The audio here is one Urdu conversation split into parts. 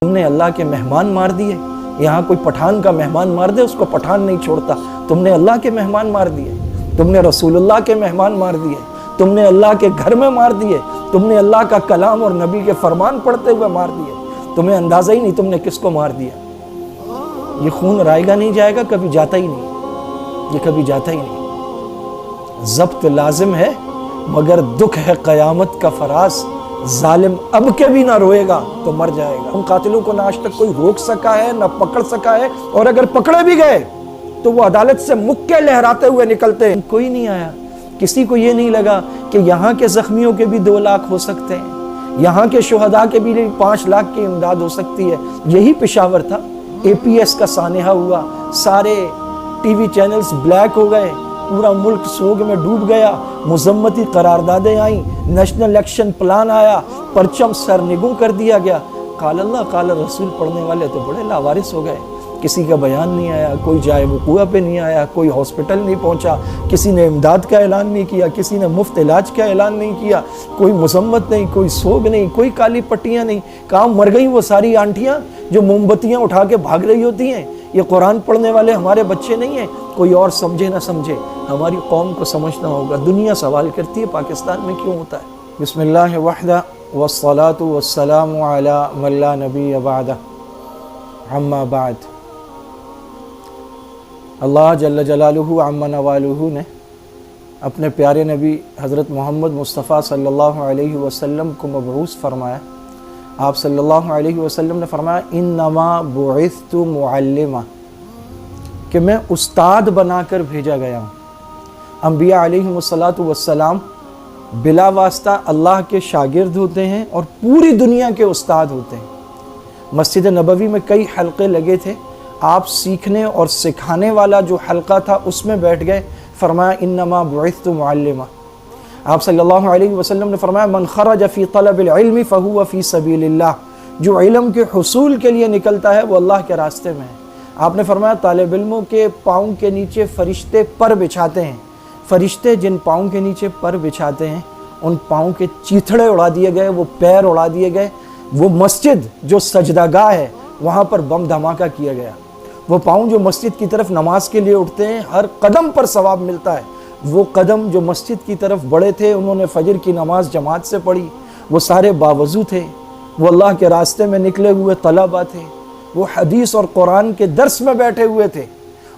تم نے اللہ کے مہمان مار دیے. یہاں کوئی پٹھان کا مہمان مار دے اس کو پٹھان نہیں چھوڑتا. تم نے اللہ کے مہمان مار دیے, تم نے رسول اللہ کے مہمان مار دیے, تم نے اللہ کے گھر میں مار دیے, تم نے اللہ کا کلام اور نبی کے فرمان پڑھتے ہوئے مار دیے. تمہیں اندازہ ہی نہیں تم نے کس کو مار دیا. یہ خون رائے گا نہیں جائے گا, کبھی جاتا ہی نہیں, یہ کبھی جاتا ہی نہیں. ضبط لازم ہے مگر دکھ ہے قیامت کا فراز. ظالم اب کے بھی نہ روئے گا تو مر جائے گا. ان قاتلوں کو نہ آج تک کوئی روک سکا ہے نہ پکڑ سکا ہے, اور اگر پکڑے بھی گئے تو وہ عدالت سے مکے لہراتے ہوئے نکلتے ہیں. کوئی نہیں آیا, کسی کو یہ نہیں لگا کہ یہاں کے زخمیوں کے بھی 2 لاکھ ہو سکتے ہیں, یہاں کے شہداء کے بھی 5 لاکھ کی امداد ہو سکتی ہے. یہی پشاور تھا, APS کا سانحہ ہوا, سارے ٹی وی چینلز بلیک ہو گئے, پورا ملک سوگ میں ڈوب گیا, مذمتی قراردادیں آئیں, نیشنل ایکشن پلان آیا, پرچم سرنگوں کر دیا گیا. قال اللہ قال رسول پڑھنے والے تو بڑے لاوارث ہو گئے. کسی کا بیان نہیں آیا, کوئی جائے وقوع پہ نہیں آیا, کوئی ہاسپٹل نہیں پہنچا, کسی نے امداد کا اعلان نہیں کیا, کسی نے مفت علاج کا اعلان نہیں کیا, کوئی مذمت نہیں, کوئی سوگ نہیں, کوئی کالی پٹیاں نہیں. کہاں مر گئی وہ ساری آنٹیاں جو موم بتیاں اٹھا کے بھاگ رہی ہوتی ہیں. یہ قرآن پڑھنے والے ہمارے بچے نہیں ہیں. کوئی اور سمجھے نہ سمجھے, ہماری قوم کو سمجھنا ہوگا. دنیا سوال کرتی ہے پاکستان میں کیوں ہوتا ہے. بسم اللہ وحدہ والصلاة والسلام علی من لا نبی بعدہ, اما بعد. اللہ جل جلالہ عما نوالہ نے اپنے پیارے نبی حضرت محمد مصطفیٰ صلی اللہ علیہ وسلم کو مبعوث فرمایا. آپ صلی اللہ علیہ وسلم نے فرمایا انما بعثت معلما, کہ میں استاد بنا کر بھیجا گیا ہوں. انبیاء علیہم السلام بلا واسطہ اللہ کے شاگرد ہوتے ہیں اور پوری دنیا کے استاد ہوتے ہیں. مسجد نبوی میں کئی حلقے لگے تھے, آپ سیکھنے اور سکھانے والا جو حلقہ تھا اس میں بیٹھ گئے. فرمایا انما بعثت معلما. آپ صلی اللہ علیہ وسلم نے فرمایا من خرج فی طلب العلم فہو فی سبیل اللہ, جو علم کے حصول کے لیے نکلتا ہے وہ اللہ کے راستے میں ہے. آپ نے فرمایا طالب علموں کے پاؤں کے نیچے فرشتے پر بچھاتے ہیں. فرشتے جن پاؤں کے نیچے پر بچھاتے ہیں ان پاؤں کے چیتھڑے اڑا دیے گئے, وہ پیر اڑا دیے گئے. وہ مسجد جو سجدہ گاہ ہے وہاں پر بم دھماکہ کیا گیا. وہ پاؤں جو مسجد کی طرف نماز کے لیے اٹھتے ہیں ہر قدم پر ثواب ملتا ہے. وہ قدم جو مسجد کی طرف بڑھے تھے, انہوں نے فجر کی نماز جماعت سے پڑھی, وہ سارے باوضو تھے, وہ اللہ کے راستے میں نکلے ہوئے طلبہ تھے, وہ حدیث اور قرآن کے درس میں بیٹھے ہوئے تھے,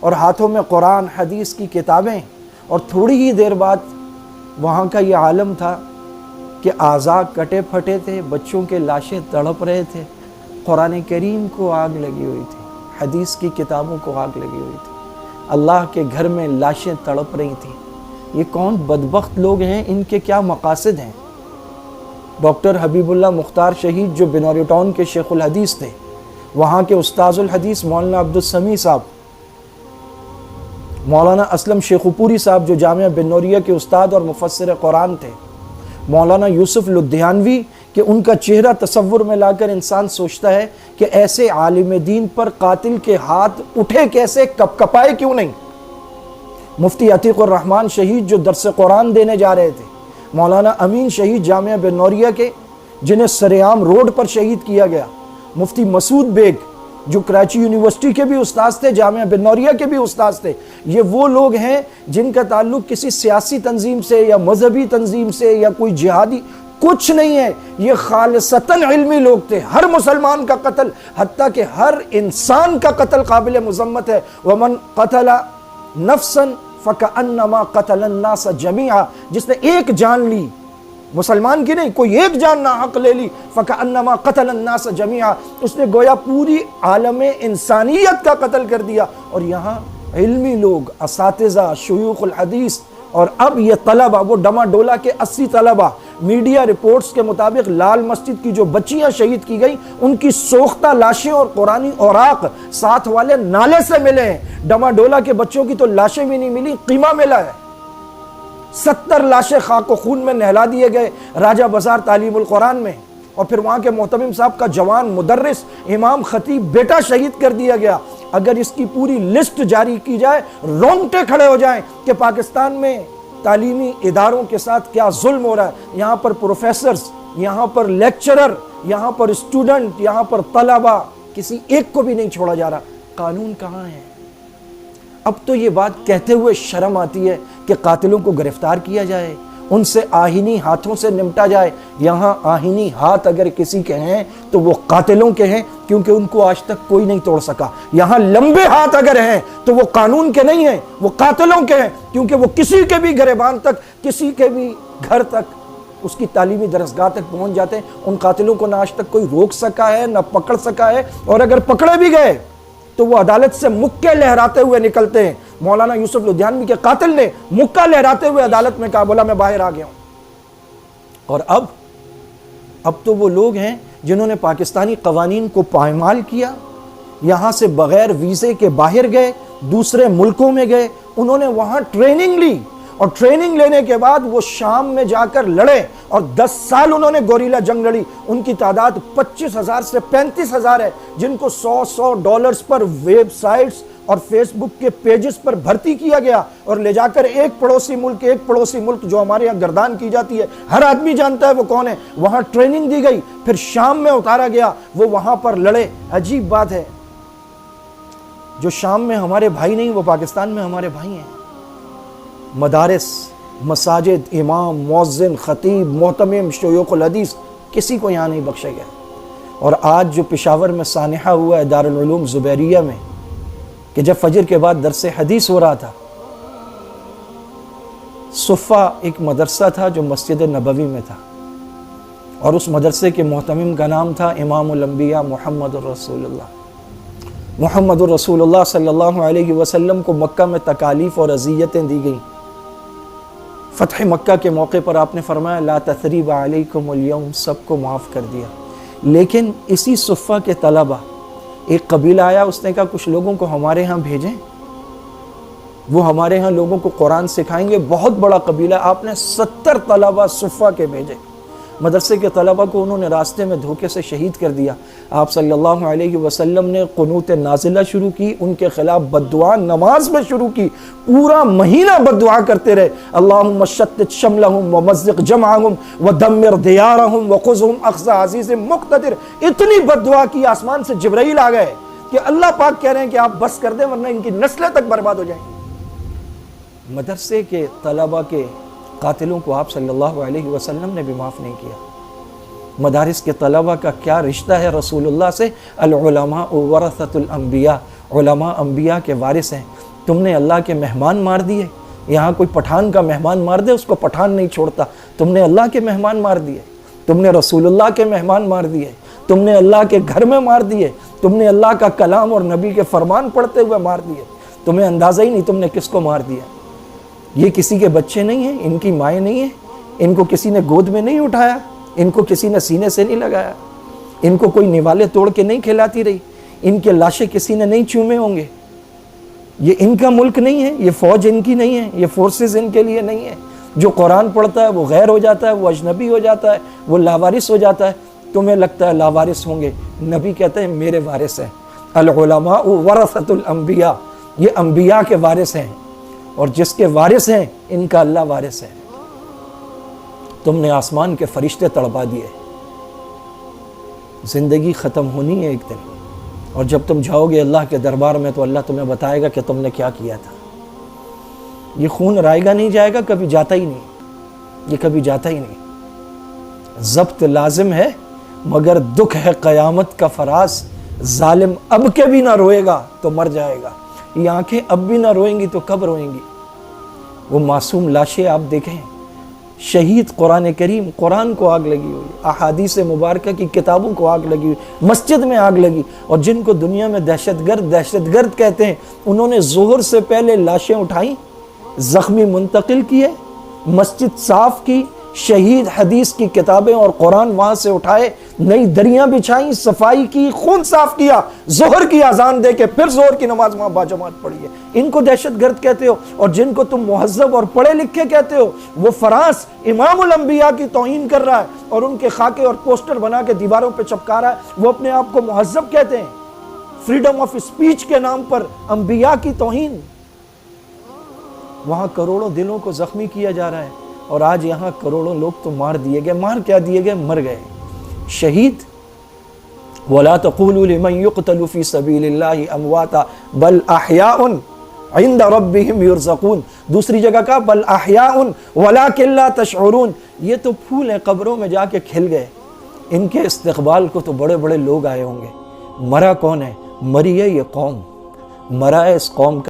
اور ہاتھوں میں قرآن حدیث کی کتابیں. اور تھوڑی ہی دیر بعد وہاں کا یہ عالم تھا کہ اعضاء کٹے پھٹے تھے, بچوں کے لاشیں تڑپ رہے تھے, قرآن کریم کو آگ لگی ہوئی تھی, حدیث کی کتابوں کو آگ لگی ہوئی تھی, اللہ کے گھر میں لاشیں تڑپ رہی تھیں. یہ کون بدبخت لوگ ہیں, ان کے کیا مقاصد ہیں. ڈاکٹر حبیب اللہ مختار شہید جو بنوری ٹاؤن کے شیخ الحدیث تھے, وہاں کے استاذ الحدیث مولانا عبدالسمیع صاحب, مولانا اسلم شیخو پوری صاحب جو جامعہ بنوریہ کے استاد اور مفسر قرآن تھے, مولانا یوسف لدھیانوی, کہ ان کا چہرہ تصور میں لا کر انسان سوچتا ہے کہ ایسے عالم دین پر قاتل کے ہاتھ اٹھے کیسے, کپ کپائے کیوں نہیں. مفتی عتیق الرحمن شہید جو درس قرآن دینے جا رہے تھے, مولانا امین شہید جامعہ بنوریہ کے جنہیں سریعام روڈ پر شہید کیا گیا, مفتی مسعود بیگ جو کراچی یونیورسٹی کے بھی استاذ تھے, جامعہ بنوریہ کے بھی استاذ تھے. یہ وہ لوگ ہیں جن کا تعلق کسی سیاسی تنظیم سے یا مذہبی تنظیم سے یا کوئی جہادی کچھ نہیں ہے. یہ خالصتاً علمی لوگ تھے. ہر مسلمان کا قتل, حتیٰ کہ ہر انسان کا قتل قابل مذمت ہے. وَمَنْ قَتَلَ نَفْسًا فَكَأَنَّمَا قَتَلَ النَّاسَ جَمِيعًا, جس نے ایک جان لی, مسلمان کی نہیں, کوئی ایک جان ناحق لے لی, فَكَأَنَّمَا قَتَلَ النَّاسَ جَمِيعًا, اس نے گویا پوری عالم انسانیت کا قتل کر دیا. اور یہاں علمی لوگ, اساتذہ, شیوخ الحدیث, اور اب یہ طلبہ, وہ ڈما ڈولا کے 80 طلبہ, میڈیا رپورٹس کے مطابق لال مسجد کی جو بچیاں شہید کی گئیں ان کی سوختہ لاشیں اور قرآنی اوراق ساتھ والے نالے سے ملے ہیں. ڈما ڈولا کے بچوں کی تو لاشیں بھی نہیں ملی, قیمہ ملا ہے. 70 لاشیں خاک و خون میں نہلا دیے گئے راجہ بازار تعلیم القرآن میں. اور پھر وہاں کے محتمم صاحب کا جوان مدرس امام خطیب بیٹا شہید کر دیا گیا. اگر اس کی پوری لسٹ جاری کی جائے رونگٹے کھڑے ہو جائیں کہ پاکستان میں تعلیمی اداروں کے ساتھ کیا ظلم ہو رہا ہے. یہاں پر پروفیسرز, یہاں پر لیکچرر, یہاں پر اسٹوڈنٹ، یہاں پر طلبہ، کسی ایک کو بھی نہیں چھوڑا جا رہا۔ قانون کہاں ہے؟ اب تو یہ بات کہتے ہوئے شرم آتی ہے کہ قاتلوں کو گرفتار کیا جائے، ان سے آہینی ہاتھوں سے نمٹا جائے۔ یہاں آہینی ہاتھ اگر کسی کے ہیں تو وہ قاتلوں کے ہیں، کیونکہ ان کو آج تک کوئی نہیں توڑ سکا۔ یہاں لمبے ہاتھ اگر ہیں تو وہ قانون کے نہیں ہیں، وہ قاتلوں کے ہیں، کیونکہ وہ کسی کے بھی گریبان تک، کسی کے بھی گھر تک، اس کی تعلیمی درسگاہ تک پہنچ جاتے ہیں۔ ان قاتلوں کو نہ آج تک کوئی روک سکا ہے، نہ پکڑ سکا ہے، اور اگر پکڑے بھی گئے تو وہ عدالت سے مکے لہراتے ہوئے نکلتے ہیں۔ مولانا یوسف لدھیانوی کے قاتل نے مکہ لہراتے ہوئے عدالت میں کہا، بولا میں باہر آ گیا ہوں۔ اور اب تو وہ لوگ ہیں جنہوں نے پاکستانی قوانین کو پائمال کیا، یہاں سے بغیر ویزے کے باہر گئے، دوسرے ملکوں میں گئے، انہوں نے وہاں ٹریننگ لی، اور ٹریننگ لینے کے بعد وہ شام میں جا کر لڑے، اور 10 سال انہوں نے گوریلا جنگ لڑی۔ ان کی تعداد 25,000 سے 35,000 ہے، جن کو $100 پر ویب سائٹس اور فیس بک کے پیجز پر بھرتی کیا گیا، اور لے جا کر ایک پڑوسی ملک جو ہمارے یہاں گردان کی جاتی ہے، ہر آدمی جانتا ہے وہ کون ہے، وہاں ٹریننگ دی گئی، پھر شام میں اتارا گیا، وہ وہاں پر لڑے۔ عجیب بات ہے، جو شام میں ہمارے بھائی نہیں، وہ پاکستان میں ہمارے بھائی ہیں۔ مدارس، مساجد، امام، مؤذن، خطیب، محتمم، شیوخ الحدیث، کسی کو یہاں نہیں بخشا گیا۔ اور آج جو پشاور میں سانحہ ہوا ہے دارالعلوم زبیریہ میں، کہ جب فجر کے بعد درس حدیث ہو رہا تھا، صفہ ایک مدرسہ تھا جو مسجد نبوی میں تھا، اور اس مدرسے کے محتمم کا نام تھا امام الانبیاء محمد الرسول اللہ۔ محمد الرسول اللہ صلی اللہ علیہ وسلم کو مکہ میں تکالیف اور اذیتیں دی گئیں۔ فتح مکہ کے موقع پر آپ نے فرمایا لا تثریب علیکم اليوم، سب کو معاف کر دیا۔ لیکن اسی صفہ کے طلبہ، ایک قبیلہ آیا، اس نے کہا کچھ لوگوں کو ہمارے ہاں بھیجیں، وہ ہمارے ہاں لوگوں کو قرآن سکھائیں گے۔ بہت بڑا قبیلہ، آپ نے 70 طلبہ صفہ کے بھیجے۔ مدرسے کے طلبہ کو انہوں نے راستے میں دھوکے سے شہید کر دیا۔ آپ صلی اللہ علیہ وسلم نے قنوت نازلہ شروع کی، ان کے خلاف بددعا نماز میں شروع کی، پورا مہینہ بددعا کرتے رہے۔ اللہم شتت شملہم ومزق جمعہم ودمر دیارہم وخذہم اخذ عزیز مقتدر۔ اتنی بددعا کی، آسمان سے جبرائیل آ گئے کہ اللہ پاک کہہ رہے ہیں کہ آپ بس کر دیں ورنہ ان کی نسلیں تک برباد ہو جائیں گی۔ مدرسے کے طلبہ کے قاتلوں کو آپ صلی اللہ علیہ وسلم نے بھی معاف نہیں کیا۔ مدارس کے طلبہ کا کیا رشتہ ہے رسول اللہ سے؟ العلماء ورثۃ الانبیاء، علماء انبیاء کے وارث ہیں۔ تم نے اللہ کے مہمان مار دیے۔ یہاں کوئی پٹھان کا مہمان مار دے، اس کو پٹھان نہیں چھوڑتا۔ تم نے اللہ کے مہمان مار دیے، تم نے رسول اللہ کے مہمان مار دیے، تم نے اللہ کے گھر میں مار دیے، تم نے اللہ کا کلام اور نبی کے فرمان پڑھتے ہوئے مار دیے۔ تمہیں اندازہ ہی نہیں تم نے کس کو مار دیا۔ یہ کسی کے بچے نہیں ہیں، ان کی مائیں نہیں ہیں، ان کو کسی نے گود میں نہیں اٹھایا، ان کو کسی نے سینے سے نہیں لگایا، ان کو کوئی نوالے توڑ کے نہیں کھلاتی رہی، ان کے لاشیں کسی نے نہیں چومے ہوں گے۔ یہ ان کا ملک نہیں ہے، یہ فوج ان کی نہیں ہے، یہ فورسز ان کے لیے نہیں ہے۔ جو قرآن پڑھتا ہے وہ غیر ہو جاتا ہے، وہ اجنبی ہو جاتا ہے، وہ لاوارث ہو جاتا ہے۔ تمہیں لگتا ہے لاوارث ہوں گے، نبی کہتے ہیں میرے وارث ہیں۔ العلماء ورثۃ الانبیاء، یہ انبیاء کے وارث ہیں، اور جس کے وارث ہیں ان کا اللہ وارث ہے۔ تم نے آسمان کے فرشتے تڑپا دیے۔ زندگی ختم ہونی ہے ایک دن، اور جب تم جاؤ گے اللہ کے دربار میں تو اللہ تمہیں بتائے گا کہ تم نے کیا کیا تھا۔ یہ خون رائے گا نہیں جائے گا، کبھی جاتا ہی نہیں، یہ کبھی جاتا ہی نہیں۔ ضبط لازم ہے مگر دکھ ہے قیامت کا فراز۔ ظالم اب کے بھی نہ روئے گا تو مر جائے گا، یہ آنکھیں اب بھی نہ روئیں گی تو کب روئیں گی؟ وہ معصوم لاشیں آپ دیکھیں، شہید قرآن کریم، قرآن کو آگ لگی ہوئی، احادیث مبارکہ کی کتابوں کو آگ لگی ہوئی، مسجد میں آگ لگی، اور جن کو دنیا میں دہشت گرد کہتے ہیں، انہوں نے ظہر سے پہلے لاشیں اٹھائیں، زخمی منتقل کیے، مسجد صاف کی، شہید حدیث کی کتابیں اور قرآن وہاں سے اٹھائے، نئی دریاں بچھائیں، صفائی کی، خون صاف کیا، ظہر کی اذان دے کے پھر ظہر کی نماز وہاں باجماعت پڑھی ہے۔ ان کو دہشت گرد کہتے ہو، اور جن کو تم مہذب اور پڑھے لکھے کہتے ہو، وہ فراس امام الانبیاء کی توہین کر رہا ہے اور ان کے خاکے اور پوسٹر بنا کے دیواروں پہ چپکا رہا ہے۔ وہ اپنے آپ کو مہذب کہتے ہیں، فریڈم آف اسپیچ کے نام پر انبیاء کی توہین۔ وہاں کروڑوں دلوں کو زخمی کیا جا رہا ہے، اور آج یہاں کروڑوں لوگ تو مار دیے گئے۔ مار کیا دیے گئے؟ مر گئے۔ شہید وَلَا تَقُولُوا لِمَنْ يُقْتَلُ فِي سَبِيلِ اللَّهِ أَمْوَاتًا بَلْ أَحْيَاءٌ عِنْدَ رَبِّهِمْ يُرْزَقُونَ، دوسری جگہ کا بَلْ أَحْيَاءٌ وَلَكِنْ لَا تَشْعُرُونَ، یہ تو پھول ہیں قبروں میں جا کے کھل گئے، ان کے استقبال کو تو بڑے بڑے لوگ آئے ہوں گے۔ مرا کون ہے؟ مری ہے یہ قوم، مرا ہے اس قوم کا